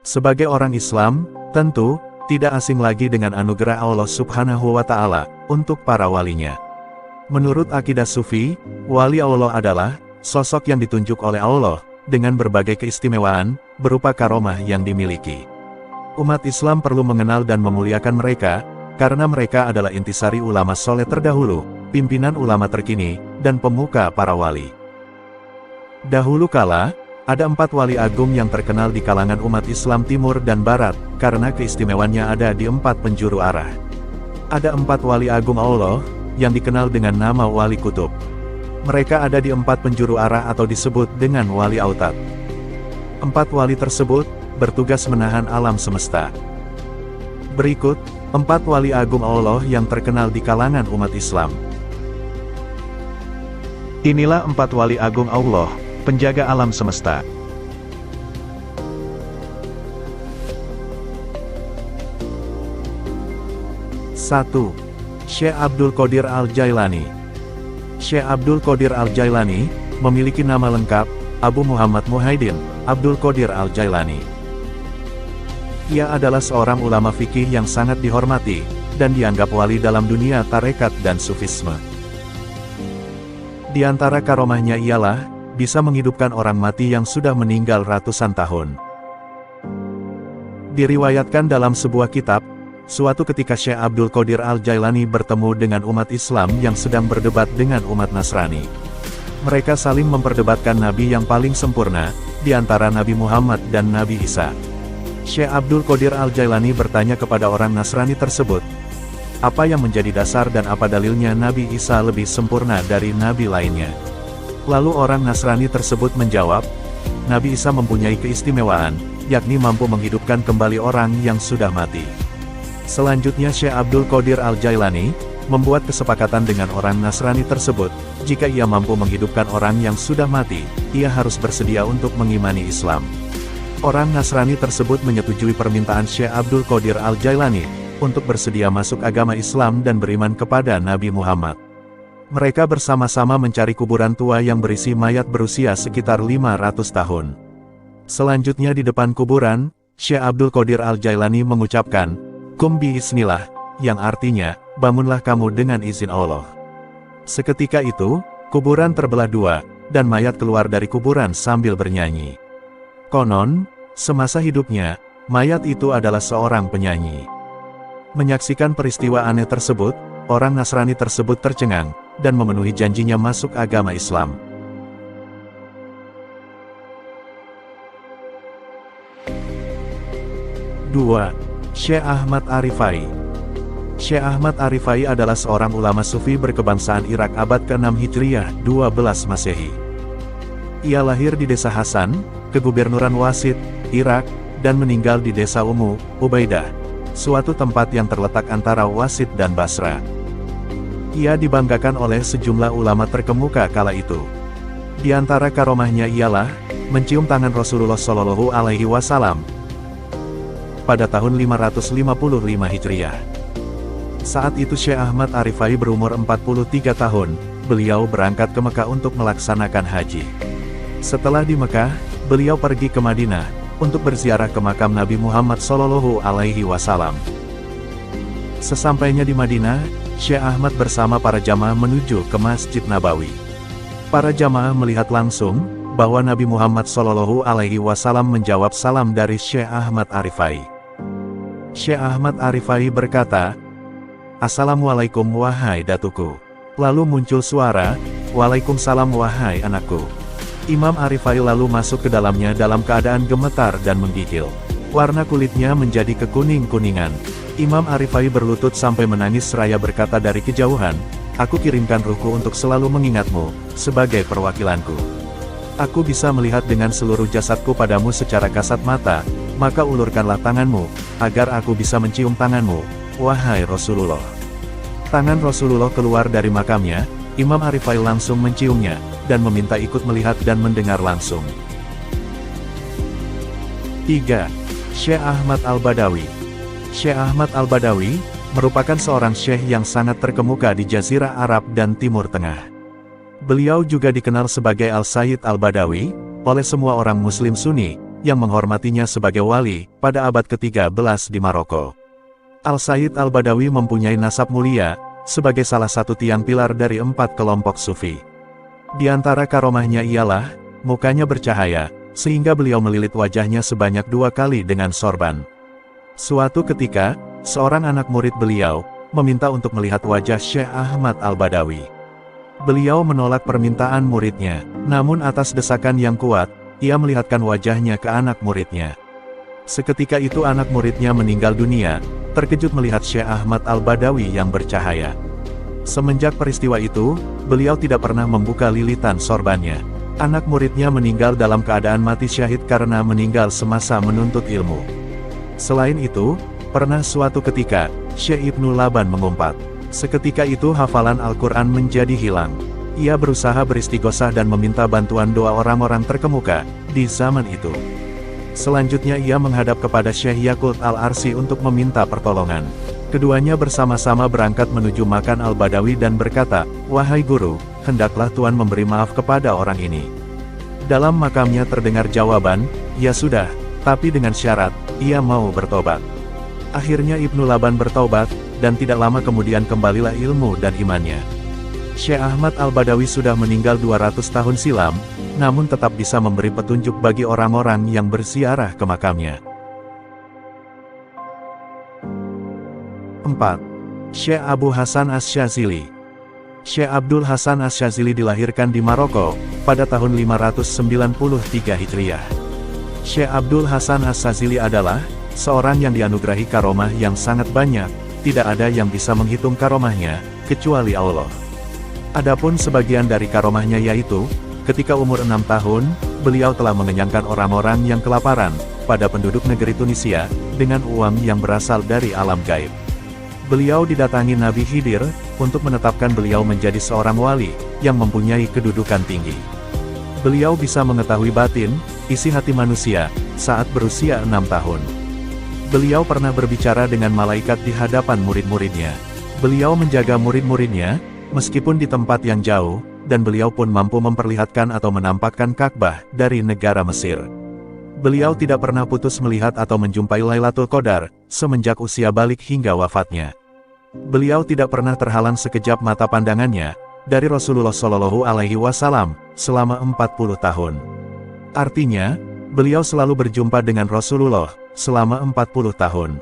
Sebagai orang Islam, tentu, tidak asing lagi dengan anugerah Allah Subhanahu wa Ta'ala untuk para walinya. Menurut akidah Sufi, wali Allah adalah sosok yang ditunjuk oleh Allah dengan berbagai keistimewaan berupa karomah yang dimiliki. Umat Islam perlu mengenal dan memuliakan mereka, karena mereka adalah intisari ulama soleh terdahulu, pimpinan ulama terkini, dan pemuka para wali. Dahulu kala, ada 4 wali agung yang terkenal di kalangan umat Islam Timur dan Barat, karena keistimewaannya ada di 4 penjuru arah. Ada 4 wali agung Allah, yang dikenal dengan nama Wali Kutub. Mereka ada di 4 penjuru arah atau disebut dengan Wali Autad. 4 wali tersebut, bertugas menahan alam semesta. Berikut, 4 wali agung Allah yang terkenal di kalangan umat Islam. Inilah 4 wali agung Allah, penjaga alam semesta. Satu, Syekh Abdul Qadir Al-Jailani. Syekh Abdul Qadir Al-Jailani memiliki nama lengkap Abu Muhammad Muhyiddin Abdul Qadir Al-Jailani. Ia adalah seorang ulama fikih yang sangat dihormati dan dianggap wali dalam dunia tarekat dan sufisme. Di antara karomahnya ialah bisa menghidupkan orang mati yang sudah meninggal ratusan tahun. Diriwayatkan dalam sebuah kitab, suatu ketika Syekh Abdul Qadir Al-Jailani bertemu dengan umat Islam yang sedang berdebat dengan umat Nasrani. Mereka saling memperdebatkan nabi yang paling sempurna, di antara Nabi Muhammad dan Nabi Isa. Syekh Abdul Qadir Al-Jailani bertanya kepada orang Nasrani tersebut, apa yang menjadi dasar dan apa dalilnya Nabi Isa lebih sempurna dari nabi lainnya? Lalu orang Nasrani tersebut menjawab, Nabi Isa mempunyai keistimewaan, yakni mampu menghidupkan kembali orang yang sudah mati. Selanjutnya Syekh Abdul Qadir Al-Jailani membuat kesepakatan dengan orang Nasrani tersebut, jika ia mampu menghidupkan orang yang sudah mati, ia harus bersedia untuk mengimani Islam. Orang Nasrani tersebut menyetujui permintaan Syekh Abdul Qadir Al-Jailani, untuk bersedia masuk agama Islam dan beriman kepada Nabi Muhammad. Mereka bersama-sama mencari kuburan tua yang berisi mayat berusia sekitar 500 tahun. Selanjutnya di depan kuburan, Syekh Abdul Qadir Al-Jailani mengucapkan, Kum biiznillah, yang artinya, bangunlah kamu dengan izin Allah. Seketika itu, kuburan terbelah 2, dan mayat keluar dari kuburan sambil bernyanyi. Konon, semasa hidupnya, mayat itu adalah seorang penyanyi. Menyaksikan peristiwa aneh tersebut, orang Nasrani tersebut tercengang, dan memenuhi janjinya masuk agama Islam. Dua, Syekh Ahmad Arifai. Syekh Ahmad Arifai adalah seorang ulama sufi berkebangsaan Irak abad ke-6 Hijriah 12 Masehi. Ia lahir di desa Hasan, Kegubernuran Wasit, Irak, dan meninggal di desa Ubaidah, suatu tempat yang terletak antara Wasit dan Basra. Ia dibanggakan oleh sejumlah ulama terkemuka kala itu. Di antara karomahnya ialah mencium tangan Rasulullah Shallallahu Alaihi Wasallam pada tahun 555 Hijriah. Saat itu Syekh Ahmad Arifai berumur 43 tahun, beliau berangkat ke Mekah untuk melaksanakan haji. Setelah di Mekah, beliau pergi ke Madinah untuk berziarah ke makam Nabi Muhammad Shallallahu Alaihi Wasallam. Sesampainya di Madinah, Syekh Ahmad bersama para jamaah menuju ke Masjid Nabawi. Para jamaah melihat langsung bahwa Nabi Muhammad Shallallahu Alaihi Wasallam menjawab salam dari Syekh Ahmad Arifai. Syekh Ahmad Arifai berkata, Assalamualaikum wahai datuku. Lalu muncul suara, Waalaikumsalam wahai anakku. Imam Arifai lalu masuk ke dalamnya dalam keadaan gemetar dan menggigil. Warna kulitnya menjadi kekuning-kuningan. Imam Arifai berlutut sampai menangis seraya berkata dari kejauhan, aku kirimkan ruhku untuk selalu mengingatmu, sebagai perwakilanku. Aku bisa melihat dengan seluruh jasadku padamu secara kasat mata, maka ulurkanlah tanganmu, agar aku bisa mencium tanganmu, wahai Rasulullah. Tangan Rasulullah keluar dari makamnya, Imam Arifai langsung menciumnya, dan meminta ikut melihat dan mendengar langsung. 3. Syekh Ahmad Al-Badawi. Syekh Ahmad Al-Badawi merupakan seorang syekh yang sangat terkemuka di Jazirah Arab dan Timur Tengah. Beliau juga dikenal sebagai Al-Sayyid Al-Badawi oleh semua orang Muslim Sunni yang menghormatinya sebagai wali, pada abad ke-13 di Maroko. Al-Said Al-Badawi mempunyai nasab mulia, sebagai salah satu tiang pilar dari 4 kelompok sufi. Di antara karomahnya ialah, mukanya bercahaya, sehingga beliau melilit wajahnya sebanyak 2 kali dengan sorban. Suatu ketika, seorang anak murid beliau, meminta untuk melihat wajah Syekh Ahmad Al-Badawi. Beliau menolak permintaan muridnya, namun atas desakan yang kuat, ia melihatkan wajahnya ke anak muridnya. Seketika itu anak muridnya meninggal dunia, terkejut melihat Syekh Ahmad Al-Badawi yang bercahaya. Semenjak peristiwa itu, beliau tidak pernah membuka lilitan sorbannya. Anak muridnya meninggal dalam keadaan mati syahid karena meninggal semasa menuntut ilmu. Selain itu, pernah suatu ketika, Syekh Ibnu Laban mengumpat. Seketika itu hafalan Al-Quran menjadi hilang. Ia berusaha beristighosah dan meminta bantuan doa orang-orang terkemuka di zaman itu. Selanjutnya ia menghadap kepada Syekh Yaqut Al-Arsi untuk meminta pertolongan. Keduanya bersama-sama berangkat menuju makam Al-Badawi dan berkata, "Wahai guru, hendaklah Tuan memberi maaf kepada orang ini." Dalam makamnya terdengar jawaban, "Ya sudah, tapi dengan syarat, ia mau bertobat." Akhirnya Ibnu Laban bertobat, dan tidak lama kemudian kembalilah ilmu dan imannya. Syekh Ahmad Al-Badawi sudah meninggal 200 tahun silam, namun tetap bisa memberi petunjuk bagi orang-orang yang berziarah ke makamnya. 4. Syekh Abu Hasan Asy-Syadzili. Syekh Abdul Hasan Asy-Syadzili dilahirkan di Maroko, pada tahun 593 Hijriah. Syekh Abdul Hasan Asy-Syadzili adalah seorang yang dianugerahi karomah yang sangat banyak, tidak ada yang bisa menghitung karomahnya, kecuali Allah. Adapun sebagian dari karomahnya yaitu, ketika umur 6 tahun, beliau telah mengenyangkan orang-orang yang kelaparan, pada penduduk negeri Tunisia, dengan uang yang berasal dari alam gaib. Beliau didatangi Nabi Khidir, untuk menetapkan beliau menjadi seorang wali, yang mempunyai kedudukan tinggi. Beliau bisa mengetahui batin, isi hati manusia, saat berusia 6 tahun. Beliau pernah berbicara dengan malaikat di hadapan murid-muridnya. Beliau menjaga murid-muridnya, meskipun di tempat yang jauh, dan beliau pun mampu memperlihatkan atau menampakkan Ka'bah dari negara Mesir. Beliau tidak pernah putus melihat atau menjumpai Lailatul Qadar, semenjak usia balik hingga wafatnya. Beliau tidak pernah terhalang sekejap mata pandangannya, dari Rasulullah Shallallahu Alaihi Wasallam, selama 40 tahun. Artinya, beliau selalu berjumpa dengan Rasulullah, selama 40 tahun.